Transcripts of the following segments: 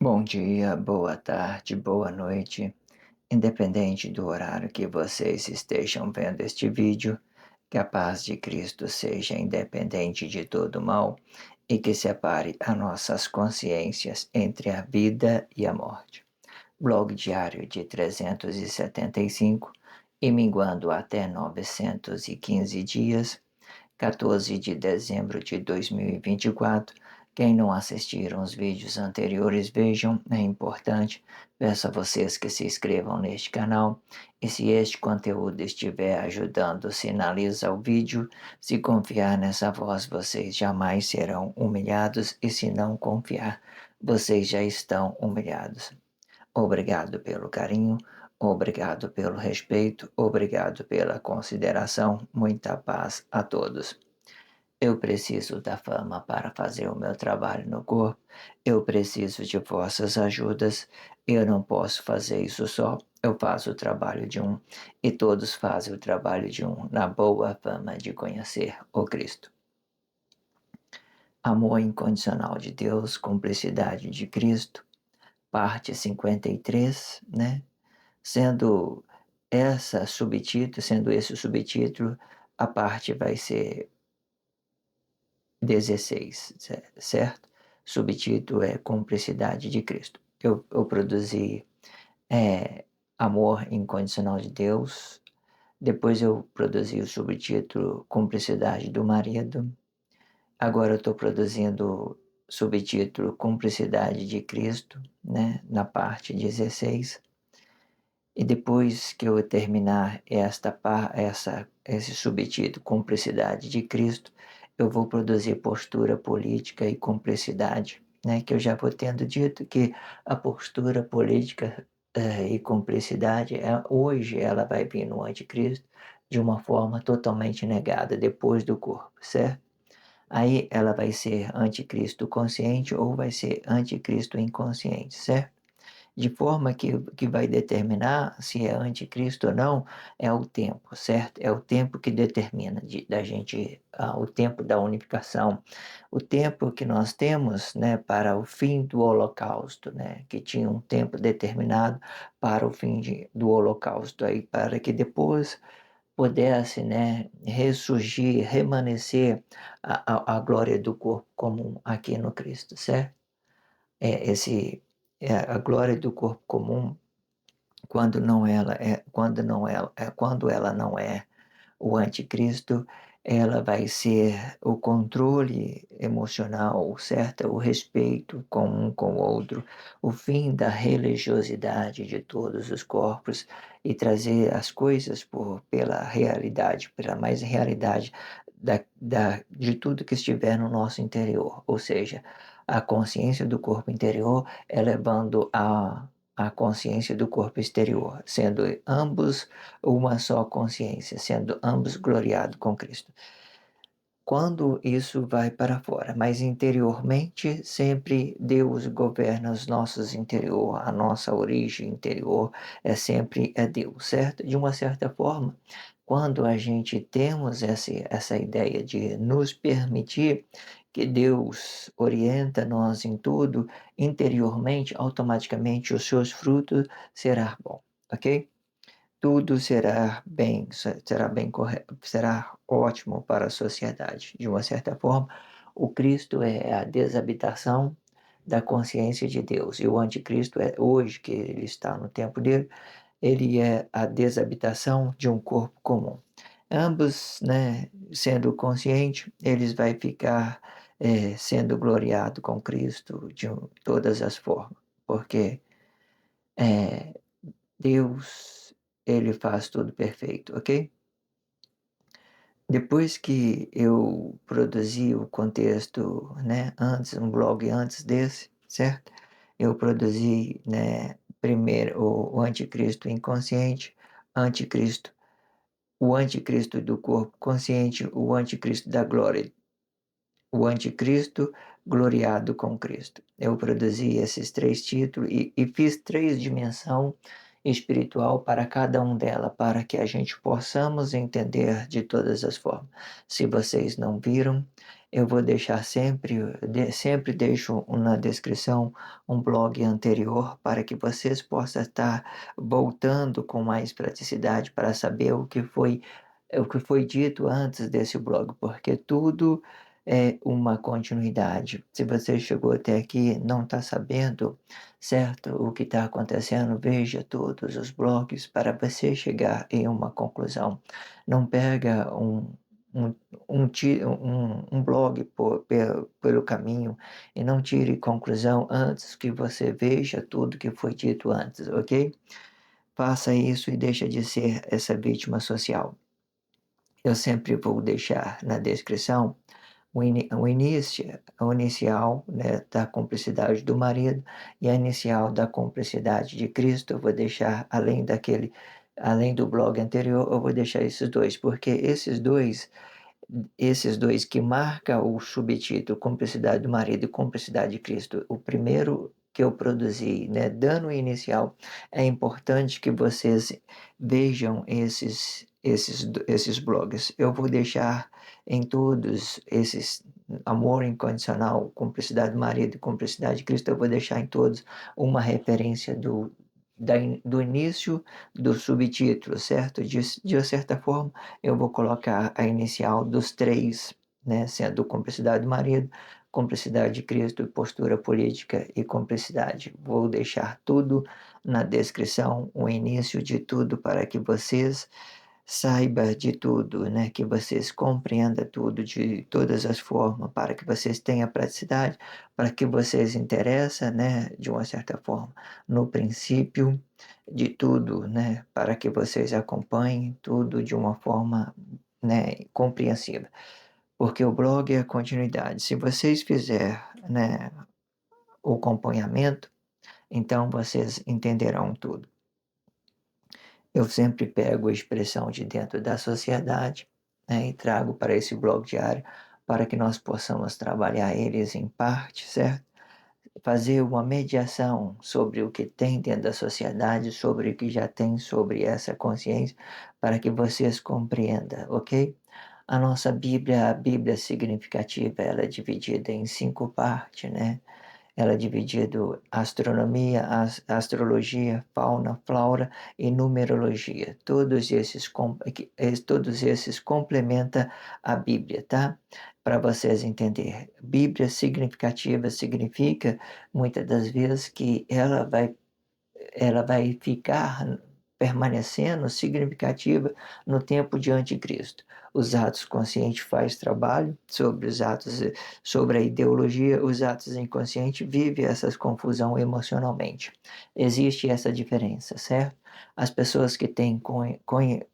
Bom dia, boa tarde, boa noite, independente do horário que vocês estejam vendo este vídeo, que a paz de Cristo seja independente de todo mal e que separe as nossas consciências entre a vida e a morte. Blog diário de 375 e minguando até 915 dias, 14 de dezembro de 2024. Quem não assistiram os vídeos anteriores, vejam, é importante. Peço a vocês que se inscrevam neste canal. E se este conteúdo estiver ajudando, sinaliza o vídeo. Se confiar nessa voz, vocês jamais serão humilhados. E se não confiar, vocês já estão humilhados. Obrigado pelo carinho, obrigado pelo respeito, obrigado pela consideração. Muita paz a todos. Eu preciso da fama para fazer o meu trabalho no corpo. Eu preciso de vossas ajudas. Eu não posso fazer isso só. Eu faço o trabalho de um e todos fazem o trabalho de um na boa fama de conhecer o Cristo. Amor incondicional de Deus, cumplicidade de Cristo, parte 53, né? Sendo sendo esse o subtítulo, a parte vai ser 16, certo? Subtítulo é Cumplicidade de Cristo. Eu produzi Amor Incondicional de Deus, depois eu produzi o subtítulo Cumplicidade do Marido, agora eu estou produzindo subtítulo Cumplicidade de Cristo, né, na parte 16. E depois que eu terminar esse subtítulo, Cumplicidade de Cristo, eu vou produzir postura política e cumplicidade, né? Que eu já vou tendo dito que a postura política e cumplicidade, hoje ela vai vir no anticristo de uma forma totalmente negada, depois do corpo, certo? Aí ela vai ser anticristo consciente ou vai ser anticristo inconsciente, certo? De forma que vai determinar se é anticristo ou não, é o tempo, certo? É o tempo que determina da gente, o tempo da unificação, o tempo que nós temos, né, para o fim do holocausto, né, que tinha um tempo determinado para o fim do holocausto, aí, para que depois pudesse, né, ressurgir, remanescer a glória do corpo comum aqui no Cristo, certo? É, a glória do corpo comum, quando ela não é o anticristo, ela vai ser o controle emocional, certo? O respeito com um com o outro, o fim da religiosidade de todos os corpos e trazer as coisas pela realidade, pela mais realidade de tudo que estiver no nosso interior, ou seja, a consciência do corpo interior elevando a consciência do corpo exterior, sendo ambos uma só consciência, sendo ambos gloriados com Cristo. Quando isso vai para fora, mas interiormente, sempre Deus governa os nossos interior, a nossa origem interior é Deus, certo? De uma certa forma, quando a gente temos essa ideia de nos permitir que Deus orienta nós em tudo, interiormente, automaticamente os seus frutos será bom, ok? Tudo será bem correto, será ótimo para a sociedade. De uma certa forma, o Cristo é a desabitação da consciência de Deus. E o anticristo é hoje que ele está no tempo dele, ele é a desabitação de um corpo comum. Ambos, né, sendo consciente, eles vai ficar sendo gloriado com Cristo todas as formas, porque é, Deus, ele faz tudo perfeito, ok? Depois que eu produzi o contexto, né, antes, um blog antes desse, certo? Eu produzi, né, primeiro o anticristo inconsciente, anticristo, o anticristo do corpo consciente, o anticristo da glória, o anticristo gloriado com Cristo. Eu produzi esses três títulos e fiz três dimensões espiritual para cada um delas, para que a gente possamos entender de todas as formas. Se vocês não viram, eu vou deixar sempre deixo na descrição um blog anterior para que vocês possam estar voltando com mais praticidade para saber o que foi dito antes desse blog, porque tudo é uma continuidade. Se você chegou até aqui e não está sabendo, certo, o que está acontecendo, veja todos os blogs para você chegar em uma conclusão. Não pega um, um blog pelo caminho e não tire conclusão antes que você veja tudo que foi dito antes, ok? Faça isso e deixa de ser essa vítima social. Eu sempre vou deixar na descrição o inicial, né, da cumplicidade do marido e a inicial da cumplicidade de Cristo. Eu vou deixar além do blog anterior, eu vou deixar esses dois, porque esses dois que marcam o subtítulo Cumplicidade do Marido e Cumplicidade de Cristo, o primeiro que eu produzi, né, dando inicial, é importante que vocês vejam esses blogs. Eu vou deixar em todos esses Amor Incondicional, Cumplicidade do Marido e Cumplicidade de Cristo, eu vou deixar em todos uma referência do início do subtítulo, certo? De certa forma, eu vou colocar a inicial dos três, né, sendo cumplicidade do marido, cumplicidade de Cristo, postura política e cumplicidade. Vou deixar tudo na descrição, o início de tudo, para que vocês saibam de tudo, né, que vocês compreendam tudo de todas as formas, para que vocês tenham praticidade, para que vocês interessem, né, de uma certa forma, no princípio de tudo, né, para que vocês acompanhem tudo de uma forma, né, compreensiva. Porque o blog é a continuidade. Se vocês fizerem, né, o acompanhamento, então vocês entenderão tudo. Eu sempre pego a expressão de dentro da sociedade, né, e trago para esse blog diário para que nós possamos trabalhar eles em parte, certo? Fazer uma mediação sobre o que tem dentro da sociedade, sobre o que já tem sobre essa consciência, para que vocês compreendam, ok? A nossa Bíblia, a Bíblia significativa, ela é dividida em 5 partes, né? Ela é dividida astronomia, astrologia, fauna, flora e numerologia. Todos esses complementam a Bíblia, tá? Para vocês entenderem. Bíblia significativa significa, muitas das vezes, que ela vai ficar permanecendo significativa no tempo de anticristo. Os atos conscientes faz trabalho sobre os atos, sobre a ideologia, os atos inconscientes vive essa confusão emocionalmente. Existe essa diferença, certo? As pessoas que têm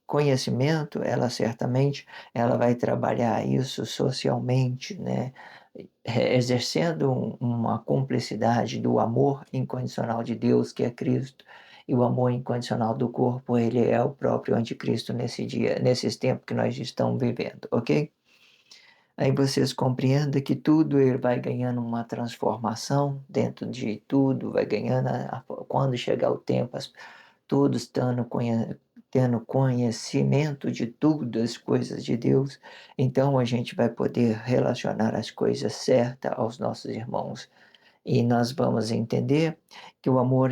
conhecimento, ela certamente ela vai trabalhar isso socialmente, né? Exercendo uma cumplicidade do amor incondicional de Deus, que é Cristo, e o amor incondicional do corpo, ele é o próprio anticristo nesse dia, nesses tempos que nós estamos vivendo, ok? Aí vocês compreendem que tudo ele vai ganhando uma transformação dentro de tudo, vai ganhando, quando chegar o tempo, todos tendo conhecimento de tudo, as coisas de Deus, então a gente vai poder relacionar as coisas certas aos nossos irmãos. E nós vamos entender que o amor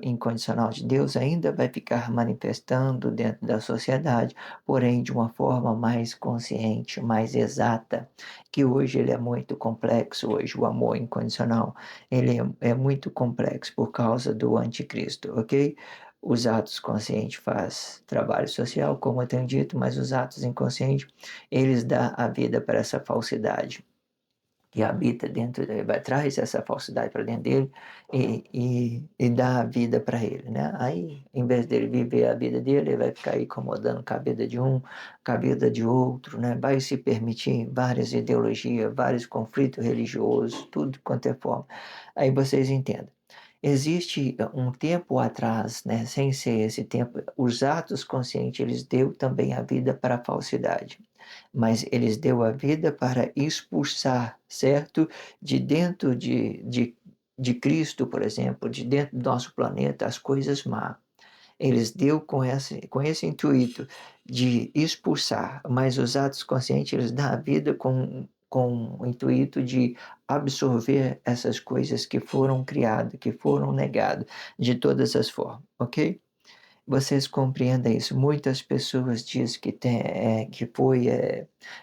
incondicional de Deus ainda vai ficar manifestando dentro da sociedade, porém de uma forma mais consciente, mais exata, que hoje ele é muito complexo, hoje o amor incondicional, ele é muito complexo por causa do anticristo, ok? Os atos conscientes faz trabalho social, como eu tenho dito, mas os atos inconscientes, eles dão a vida para essa falsidade que habita dentro dele, vai traz essa falsidade para dentro dele e dá a vida para ele, né? Aí, em vez dele viver a vida dele, ele vai ficar aí incomodando com a vida de um, com a vida de outro, né? Vai se permitir várias ideologias, vários conflitos religiosos, tudo quanto é forma. Aí vocês entendem. Existe um tempo atrás, né, sem ser esse tempo, os atos conscientes, eles deu também a vida para a falsidade, mas eles deu a vida para expulsar, certo? De dentro de Cristo, por exemplo, de dentro do nosso planeta, as coisas más. Eles deu com esse intuito de expulsar, mas os atos conscientes, eles dão a vida com com o intuito de absorver essas coisas que foram criadas, que foram negadas de todas as formas, ok? Vocês compreendem isso. Muitas pessoas dizem que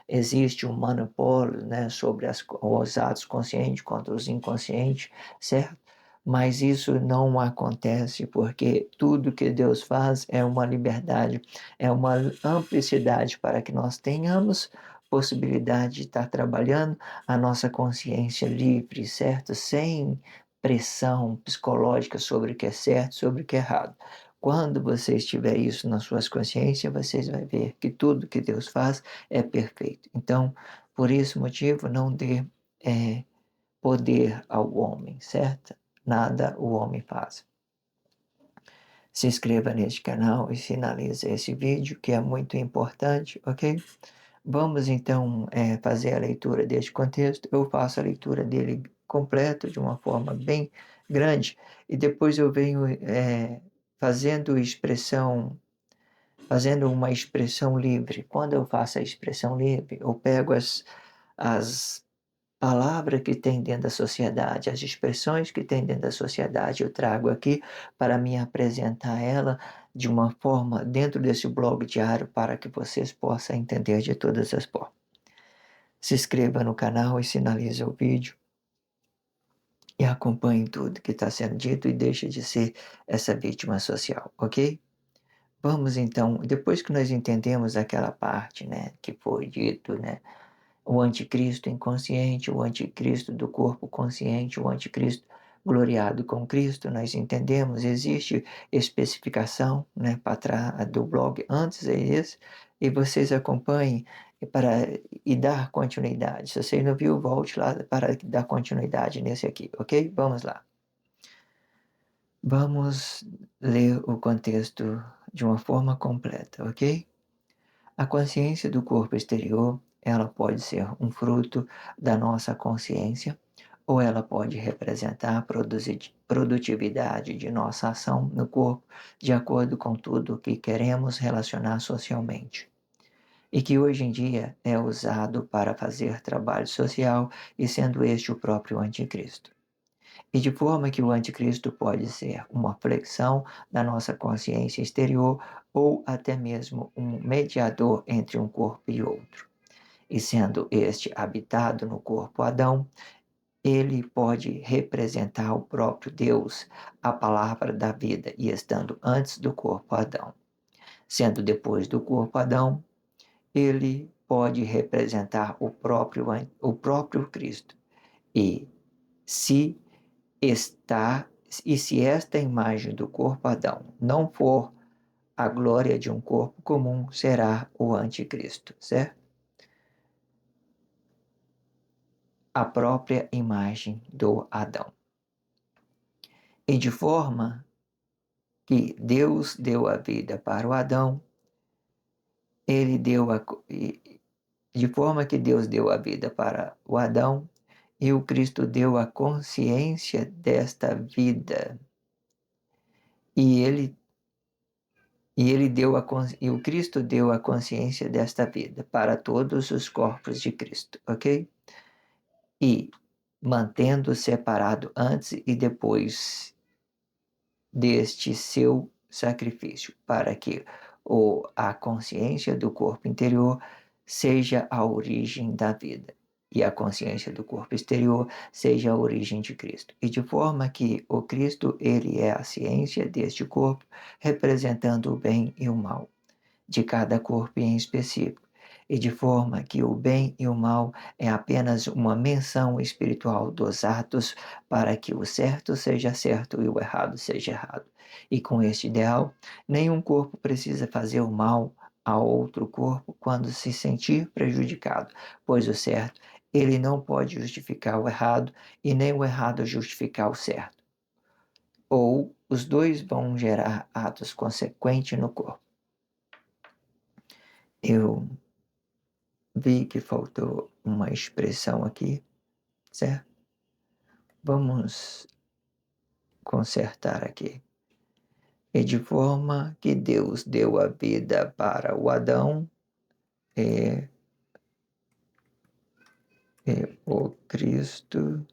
existe um monopólio, né, sobre os atos conscientes contra os inconscientes, certo? Mas isso não acontece porque tudo que Deus faz é uma liberdade, é uma amplicidade para que nós tenhamos possibilidade de estar trabalhando a nossa consciência livre, certo? Sem pressão psicológica sobre o que é certo, sobre o que é errado. Quando vocês tiverem isso nas suas consciências, vocês vão ver que tudo que Deus faz é perfeito. Então, por esse motivo, não dê poder ao homem, certo? Nada o homem faz. Se inscreva neste canal e finalize esse vídeo, que é muito importante, ok? Vamos então fazer a leitura deste contexto. Eu faço a leitura dele completo, de uma forma bem grande, e depois eu venho fazendo uma expressão livre. Quando eu faço a expressão livre, eu pego as palavras que tem dentro da sociedade, as expressões que tem dentro da sociedade, eu trago aqui para me apresentar ela de uma forma dentro desse blog diário para que vocês possam entender de todas as formas. Se inscreva no canal e sinalize o vídeo e acompanhe tudo que está sendo dito e deixe de ser essa vítima social, ok? Vamos então, depois que nós entendemos aquela parte, né, que foi dito, né, o anticristo inconsciente, o anticristo do corpo consciente, o anticristo gloriado com Cristo, nós entendemos, existe especificação, né, para trás do blog, antes é esse, e vocês acompanhem e dar continuidade. Se você não viu, volte lá para dar continuidade nesse aqui, ok? Vamos lá. Vamos ler o contexto de uma forma completa, ok? A consciência do corpo exterior, ela pode ser um fruto da nossa consciência ou ela pode representar a produtividade de nossa ação no corpo de acordo com tudo o que queremos relacionar socialmente. E que hoje em dia é usado para fazer trabalho social e sendo este o próprio anticristo. E de forma que o anticristo pode ser uma flexão da nossa consciência exterior ou até mesmo um mediador entre um corpo e outro. E sendo este habitado no corpo Adão, ele pode representar o próprio Deus, a palavra da vida, e estando antes do corpo Adão. Sendo depois do corpo Adão, ele pode representar o próprio Cristo. E se se esta imagem do corpo Adão não for a glória de um corpo comum, será o anticristo, certo? A própria imagem do Adão. E de forma que Deus deu a vida para o Adão, de forma que Deus deu a vida para o Adão, e o Cristo deu a consciência desta vida. E o Cristo deu a consciência desta vida para todos os corpos de Cristo, ok? E mantendo separado antes e depois deste seu sacrifício, para que a consciência do corpo interior seja a origem da vida e a consciência do corpo exterior seja a origem de Cristo. E de forma que o Cristo, ele é a ciência deste corpo, representando o bem e o mal de cada corpo em específico, e de forma que o bem e o mal é apenas uma menção espiritual dos atos para que o certo seja certo e o errado seja errado. E com este ideal, nenhum corpo precisa fazer o mal a outro corpo quando se sentir prejudicado, pois o certo, ele não pode justificar o errado e nem o errado justificar o certo. Ou os dois vão gerar atos consequentes no corpo. Eu vi que faltou uma expressão aqui, certo? Vamos consertar aqui. E de forma que Deus deu a vida para o Adão, o Cristo,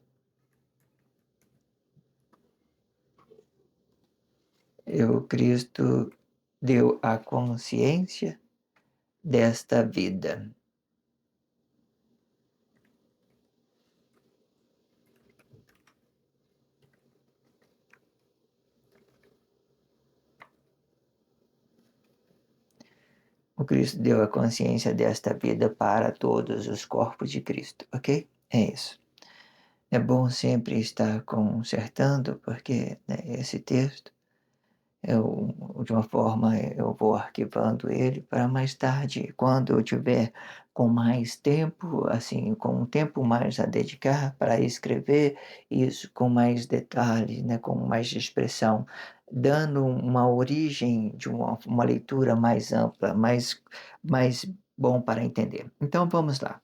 deu a consciência desta vida. O Cristo deu a consciência desta vida para todos os corpos de Cristo, ok? É isso. É bom sempre estar consertando, porque, né, esse texto, de uma forma, eu vou arquivando ele para mais tarde, quando eu tiver com mais tempo, assim, com um tempo mais a dedicar para escrever isso com mais detalhes, né, com mais expressão, dando uma origem de uma leitura mais ampla, mais bom para entender. Então vamos lá.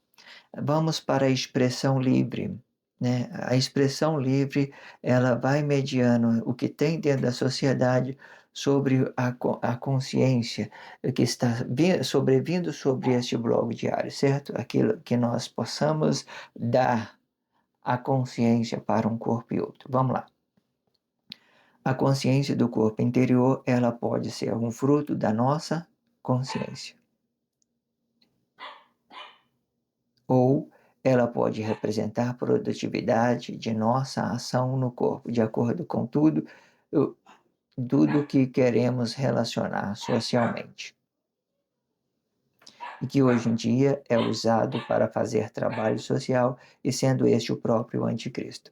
Vamos para a expressão livre, né? A expressão livre, ela vai mediando o que tem dentro da sociedade sobre a consciência que está sobrevindo sobre este blog diário, certo? Aquilo que nós possamos dar a consciência para um corpo e outro. Vamos lá. A consciência do corpo interior, ela pode ser um fruto da nossa consciência. Ou ela pode representar a produtividade de nossa ação no corpo, de acordo com tudo que queremos relacionar socialmente. E que hoje em dia é usado para fazer trabalho social e sendo este o próprio anticristo.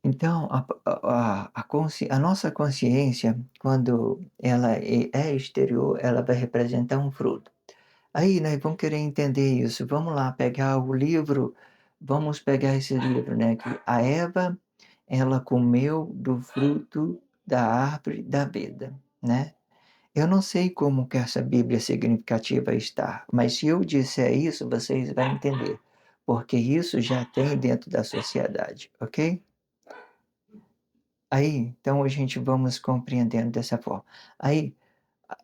Então, a nossa consciência, quando ela é exterior, ela vai representar um fruto. Aí, nós vamos querer entender isso. Vamos lá pegar o livro, vamos pegar esse livro, né? Que a Eva, ela comeu do fruto da árvore da vida, né? Eu não sei como que essa Bíblia significativa está, mas se eu disser isso, vocês vão entender, porque isso já tem dentro da sociedade, ok? Aí, então a gente vamos compreendendo dessa forma. Aí,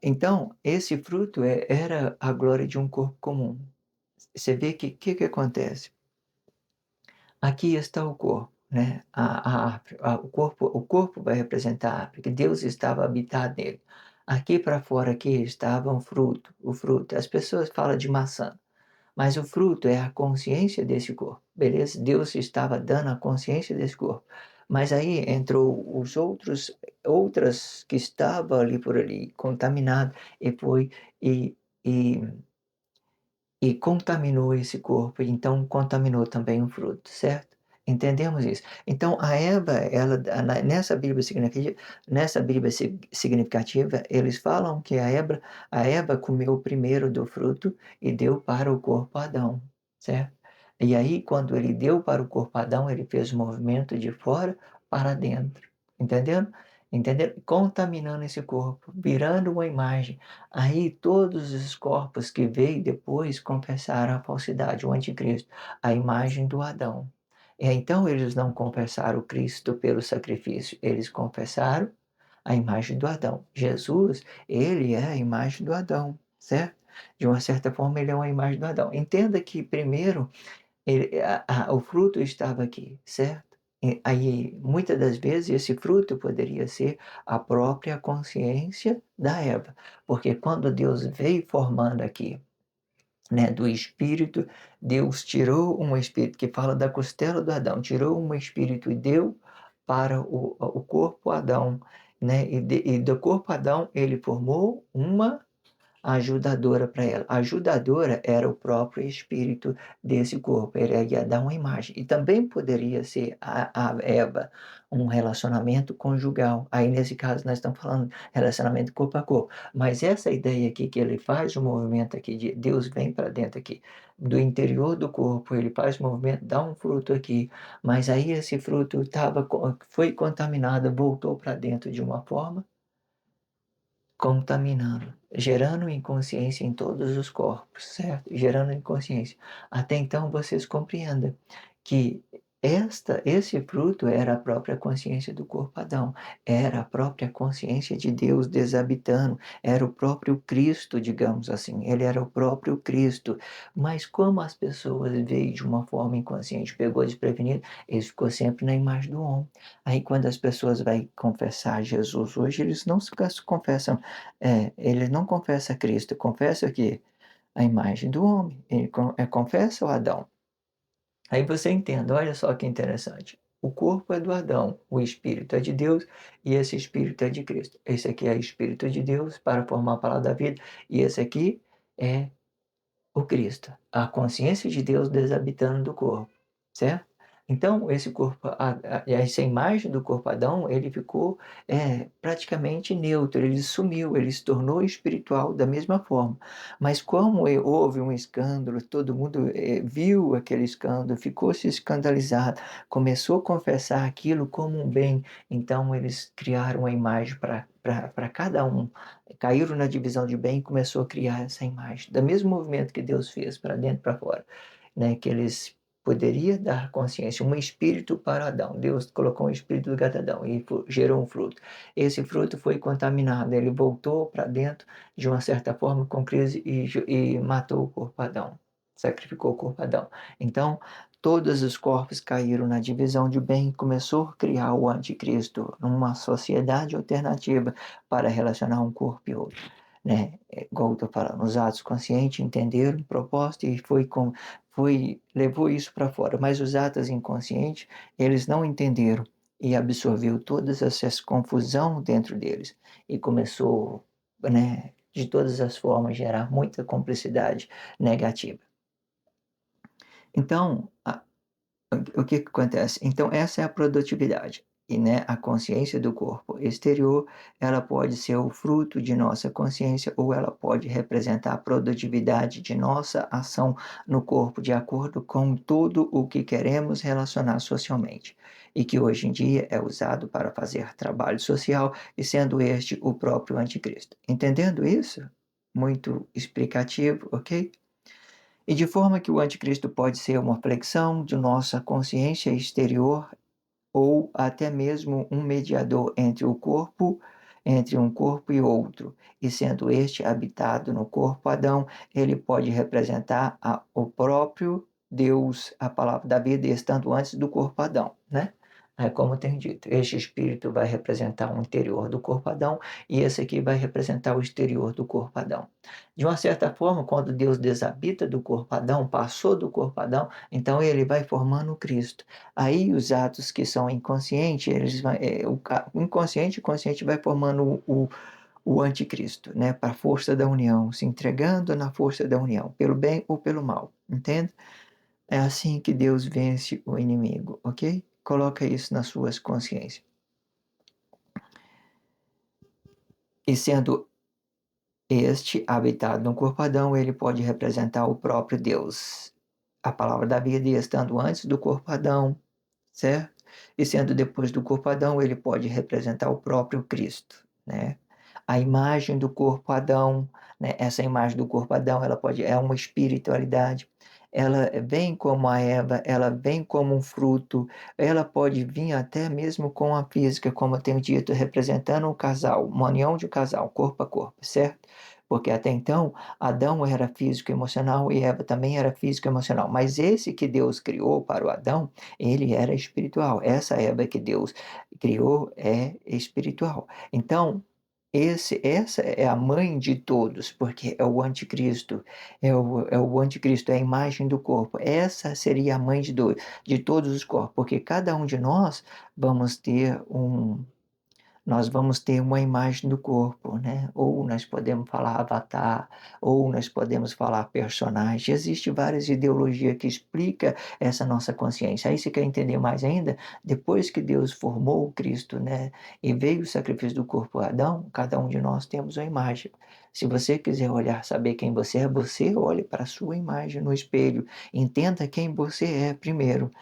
então, esse fruto era a glória de um corpo comum. Você vê que acontece? Aqui está o corpo, né? A árvore, o corpo vai representar a árvore, que Deus estava habitado nele. Aqui para fora aqui estava um fruto, o fruto. As pessoas falam de maçã, mas o fruto é a consciência desse corpo, beleza? Deus estava dando a consciência desse corpo. Mas aí entrou outras que estavam ali por ali, contaminadas, e foi e, e e contaminou esse corpo, então contaminou também o fruto, certo? Entendemos isso. Então a Eva, nessa Bíblia significativa, eles falam que a Eva comeu primeiro do fruto e deu para o corpo Adão, certo? E aí quando ele deu para o corpo Adão, ele fez o movimento de fora para dentro, entendendo? Entendeu? Contaminando esse corpo, virando uma imagem. Aí todos os corpos que veio depois confessaram a falsidade, o anticristo, a imagem do Adão. E então eles não confessaram o Cristo pelo sacrifício, eles confessaram a imagem do Adão. Jesus, ele é a imagem do Adão, certo? De uma certa forma, ele é uma imagem do Adão. Entenda que primeiro o fruto estava aqui, certo? E aí, muitas das vezes, esse fruto poderia ser a própria consciência da Eva, porque quando Deus veio formando aqui, né, do espírito, Deus tirou um espírito que fala da costela do Adão, tirou um espírito e deu para o corpo Adão, né? E do corpo Adão ele formou uma ajudadora para ela. A ajudadora era o próprio espírito desse corpo, ele ia dar uma imagem. E também poderia ser a Eva, um relacionamento conjugal. Aí, nesse caso, nós estamos falando relacionamento corpo a corpo. Mas essa ideia aqui que ele faz o movimento aqui, de Deus vem para dentro aqui, do interior do corpo, ele faz o movimento, dá um fruto aqui, mas aí esse fruto foi contaminado, voltou para dentro de uma forma contaminando, gerando inconsciência em todos os corpos, certo? Gerando inconsciência. Até então vocês compreendam que Esse fruto era a própria consciência do corpo Adão, era a própria consciência de Deus desabitando, era o próprio Cristo, digamos assim, ele era o próprio Cristo. Mas como as pessoas veem de uma forma inconsciente, pegou desprevenido, ele ficou sempre na imagem do homem. Aí quando as pessoas vão confessar Jesus hoje, eles não se confessam, eles não confessam Cristo, confessam o quê? A imagem do homem, ele confessa o Adão. Aí você entende, olha só que interessante. O corpo é do Adão, o espírito é de Deus e esse espírito é de Cristo. Esse aqui é o espírito de Deus para formar a palavra da vida e esse aqui é o Cristo, a consciência de Deus desabitando do corpo, certo? Então, esse corpo, essa imagem do corpo Adão, ele ficou praticamente neutro, ele sumiu, ele se tornou espiritual da mesma forma. Mas como houve um escândalo, todo mundo viu aquele escândalo, ficou se escandalizado, começou a confessar aquilo como um bem, então eles criaram uma imagem para cada um, caíram na divisão de bem e começou a criar essa imagem. Do mesmo movimento que Deus fez para dentro e para fora, né? Que eles poderia dar consciência, um espírito para Adão. Deus colocou um espírito do gato Adão e gerou um fruto. Esse fruto foi contaminado, ele voltou para dentro de uma certa forma com crise e matou o corpo Adão, sacrificou o corpo Adão. Então, todos os corpos caíram na divisão de bem e começou a criar o anticristo, uma sociedade alternativa para relacionar um corpo e outro, né? Igual eu estou falando, os atos conscientes entenderam o propósito e levou isso para fora, mas os atos inconscientes, eles não entenderam e absorveu todas essas confusão dentro deles e começou, né, de todas as formas gerar muita cumplicidade negativa. Então, o que acontece? Então, essa é a produtividade. E, né, a consciência do corpo exterior, ela pode ser o fruto de nossa consciência ou ela pode representar a produtividade de nossa ação no corpo, de acordo com tudo o que queremos relacionar socialmente. E que hoje em dia é usado para fazer trabalho social e sendo este o próprio anticristo. Entendendo isso? Muito explicativo, ok? E de forma que o anticristo pode ser uma flexão de nossa consciência exterior ou até mesmo um mediador entre um corpo e outro, e sendo este habitado no corpo Adão, ele pode representar o próprio Deus, a palavra da vida, estando antes do corpo Adão, né? É como tem dito, este espírito vai representar o interior do corpo Adão e esse aqui vai representar o exterior do corpo Adão. De uma certa forma, quando Deus desabita do corpo Adão, passou do corpo Adão, então ele vai formando Cristo. Aí os atos que são inconscientes, o inconsciente e o consciente vai formando o anticristo, né? Para a força da união, se entregando na força da união, pelo bem ou pelo mal, entende? É assim que Deus vence o inimigo, ok? Coloca isso nas suas consciências. E sendo este habitado no corpo Adão, ele pode representar o próprio Deus. A palavra da vida estando antes do corpo Adão, certo? E sendo depois do corpo Adão, ele pode representar o próprio Cristo, né? A imagem do corpo Adão, né? Essa imagem do corpo Adão, é uma espiritualidade. Ela vem como a Eva, ela vem como um fruto, ela pode vir até mesmo com a física, como eu tenho dito, representando um casal, uma união de um casal, corpo a corpo, certo? Porque até então, Adão era físico e emocional e Eva também era físico e emocional. Mas esse que Deus criou para o Adão, ele era espiritual. Essa Eva que Deus criou é espiritual. Então, essa é a mãe de todos, porque é o anticristo, é o anticristo, é a imagem do corpo. Essa seria a mãe de todos os corpos, porque cada um de nós vamos ter nós vamos ter uma imagem do corpo, né? Ou nós podemos falar avatar, ou nós podemos falar personagem. Existem várias ideologias que explicam essa nossa consciência. Aí você quer entender mais ainda? Depois que Deus formou o Cristo, né? E veio o sacrifício do corpo a Adão, cada um de nós temos uma imagem. Se você quiser olhar, saber quem você é, você olhe para a sua imagem no espelho. Entenda quem você é primeiro.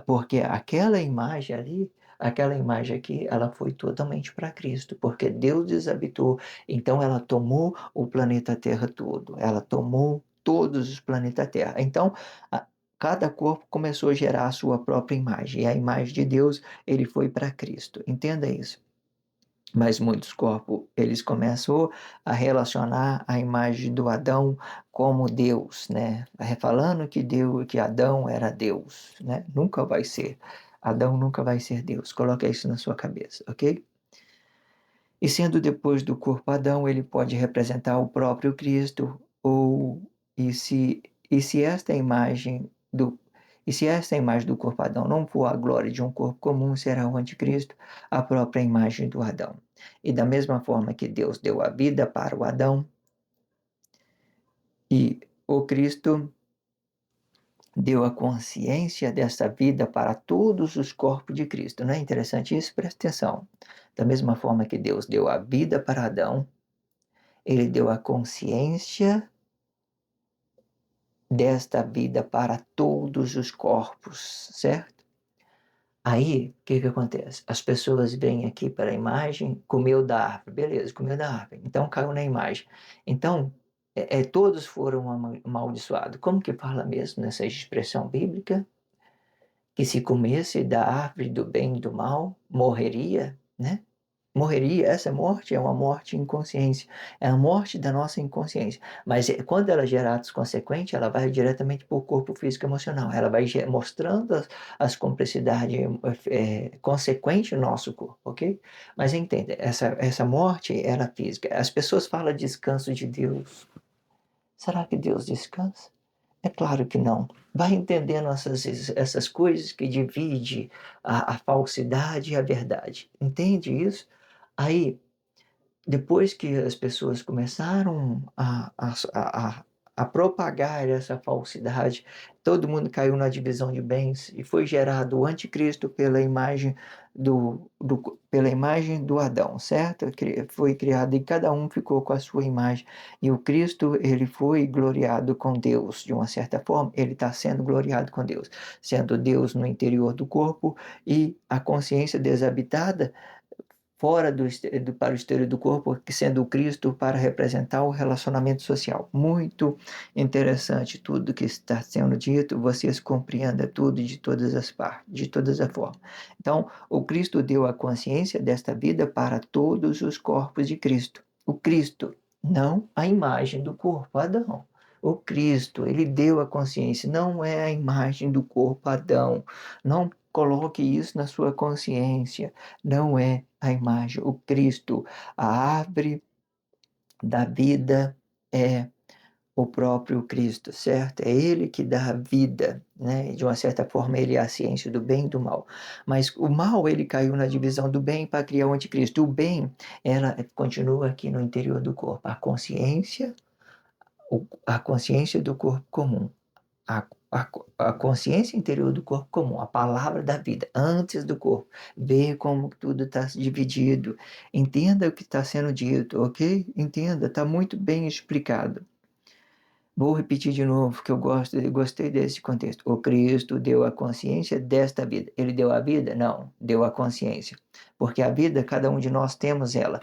Porque aquela imagem ali, aquela imagem aqui, ela foi totalmente para Cristo, porque Deus desabitou, então ela tomou o planeta Terra todo, ela tomou todos os planetas Terra. Então, cada corpo começou a gerar a sua própria imagem, e a imagem de Deus, ele foi para Cristo. Entenda isso. Mas muitos corpos, eles começam a relacionar a imagem do Adão como Deus, né? Falando que Deus, que Adão era Deus, né? Nunca vai ser. Adão nunca vai ser Deus. Coloca isso na sua cabeça, ok? E sendo depois do corpo Adão, ele pode representar o próprio Cristo, ou e se esta imagem do e se esta imagem do corpo Adão não for a glória de um corpo comum, será o anticristo, a própria imagem do Adão. E da mesma forma que Deus deu a vida para o Adão, e o Cristo deu a consciência dessa vida para todos os corpos de Cristo. Não é interessante isso? Presta atenção. Da mesma forma que Deus deu a vida para Adão, ele deu a consciência desta vida para todos os corpos, certo? Aí, o que que acontece? As pessoas vêm aqui para a imagem, comeu da árvore, beleza, comeu da árvore, então caiu na imagem. Então, todos foram amaldiçoados. Como que fala mesmo nessa expressão bíblica? Que se comesse da árvore do bem e do mal, morreria, né? Morreria, essa morte é uma morte inconsciência, é a morte da nossa inconsciência. Mas quando ela gerar atos consequentes, ela vai diretamente para o corpo físico e emocional. Ela vai mostrando as complexidades consequentes no nosso corpo, ok? Mas entenda, essa morte era física. As pessoas falam descanso de Deus. Será que Deus descansa? É claro que não. Vai entendendo essas coisas que divide a falsidade e a verdade. Entende isso? Aí, depois que as pessoas começaram a propagar essa falsidade, todo mundo caiu na divisão de bens e foi gerado o anticristo pela imagem do Adão, certo? Foi criado e cada um ficou com a sua imagem. E o Cristo, ele foi gloriado com Deus, de uma certa forma, ele está sendo gloriado com Deus, sendo Deus no interior do corpo e a consciência desabitada fora para o exterior do corpo, sendo o Cristo para representar o relacionamento social. Muito interessante tudo que está sendo dito, vocês compreendam tudo de todas as partes, de todas as formas. Então, o Cristo deu a consciência desta vida para todos os corpos de Cristo. O Cristo, não a imagem do corpo, Adão. O Cristo, ele deu a consciência, não é a imagem do corpo Adão. Não coloque isso na sua consciência. Não é a imagem, o Cristo, a árvore da vida é o próprio Cristo, certo? É Ele que dá a vida, né? De uma certa forma, Ele é a ciência do bem e do mal. Mas o mal, ele caiu na divisão do bem para criar o anticristo. O bem, ela continua aqui no interior do corpo. A consciência do corpo comum a, a consciência interior do corpo comum, a palavra da vida, antes do corpo. Ver como tudo está dividido. Entenda o que está sendo dito, ok? Entenda, está muito bem explicado. Vou repetir de novo, que eu gostei desse contexto. O Cristo deu a consciência desta vida. Ele deu a vida? Não, deu a consciência. Porque a vida, cada um de nós temos ela.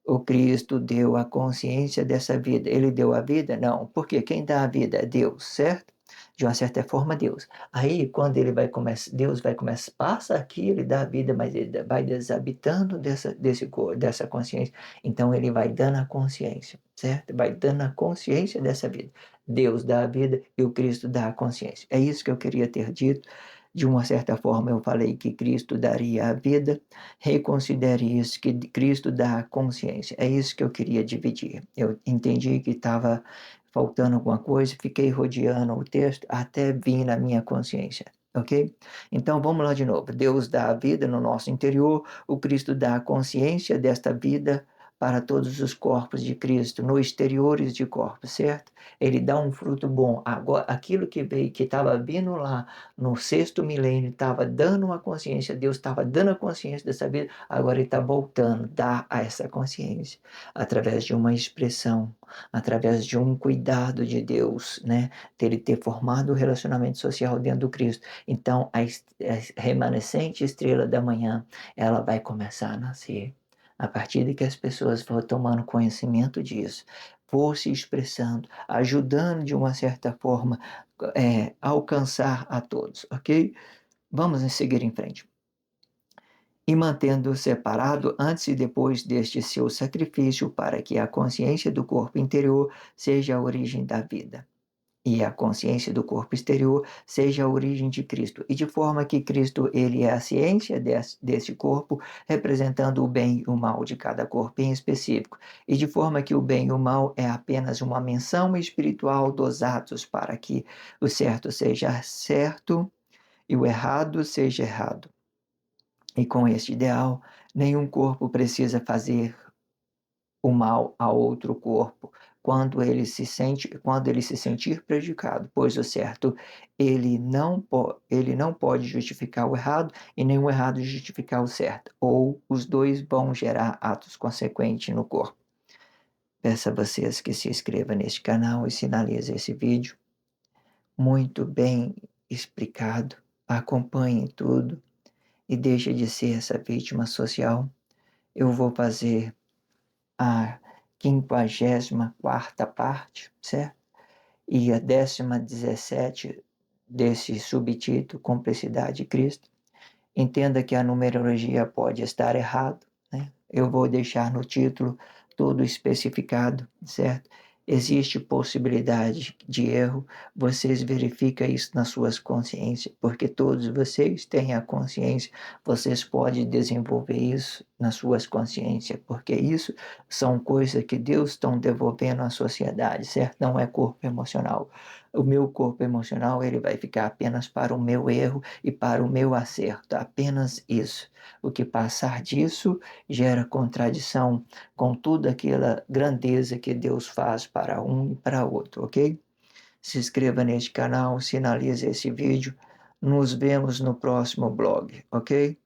O Cristo deu a consciência dessa vida. Ele deu a vida? Não. Porque quem dá a vida é Deus, certo? De uma certa forma, Deus. Aí, quando ele vai começar, Deus vai começar, passa aqui, ele dá a vida, mas ele vai desabitando dessa consciência. Então, ele vai dando a consciência, certo? Vai dando a consciência dessa vida. Deus dá a vida e o Cristo dá a consciência. É isso que eu queria ter dito. De uma certa forma, eu falei que Cristo daria a vida. Reconsidere isso, que Cristo dá a consciência. É isso que eu queria dividir. Eu entendi que estava faltando alguma coisa, fiquei rodeando o texto até vir na minha consciência. Ok? Então vamos lá de novo. Deus dá a vida no nosso interior, o Cristo dá a consciência desta vida para todos os corpos de Cristo, no exteriores de corpos, certo? Ele dá um fruto bom. Agora, aquilo que veio, que estava vindo lá no sexto milênio, estava dando uma consciência, Deus estava dando a consciência dessa vida, agora ele está voltando, dá a essa consciência, através de uma expressão, através de um cuidado de Deus, né? Dele ter formado o relacionamento social dentro do Cristo. Então, a remanescente estrela da manhã, ela vai começar a nascer. A partir de que as pessoas vão tomando conhecimento disso, for se expressando, ajudando de uma certa forma, a alcançar a todos, ok? Vamos seguir em frente. E mantendo separado antes e depois deste seu sacrifício, para que a consciência do corpo interior seja a origem da vida, e a consciência do corpo exterior seja a origem de Cristo, e de forma que Cristo ele é a ciência desse corpo, representando o bem e o mal de cada corpo em específico, e de forma que o bem e o mal é apenas uma menção espiritual dos atos para que o certo seja certo e o errado seja errado. E com este ideal, nenhum corpo precisa fazer o mal a outro corpo quando ele se sentir prejudicado, pois o certo ele não pode justificar o errado e nem o errado justificar o certo, ou os dois vão gerar atos consequentes no corpo. Peço a vocês que se inscrevam neste canal e sinalizem esse vídeo muito bem explicado, acompanhem tudo e deixe de ser essa vítima social. Eu vou fazer a 54ª parte, certo? E a 17ª desse subtítulo, Cumplicidade de Cristo. Entenda que a numerologia pode estar errado, né? Eu vou deixar no título tudo especificado, certo? Existe possibilidade de erro, vocês verificam isso nas suas consciências, porque todos vocês têm a consciência, vocês podem desenvolver isso nas suas consciências, porque isso são coisas que Deus está devolvendo à sociedade, certo? Não é corpo emocional. O meu corpo emocional ele vai ficar apenas para o meu erro e para o meu acerto, apenas isso. O que passar disso gera contradição com toda aquela grandeza que Deus faz para um e para outro, ok? Se inscreva neste canal, sinalize esse vídeo. Nos vemos no próximo blog, ok?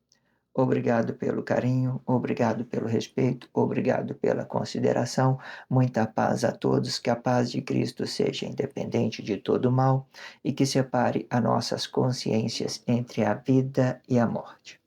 Obrigado pelo carinho, obrigado pelo respeito, obrigado pela consideração. Muita paz a todos, que a paz de Cristo seja independente de todo mal e que separe as nossas consciências entre a vida e a morte.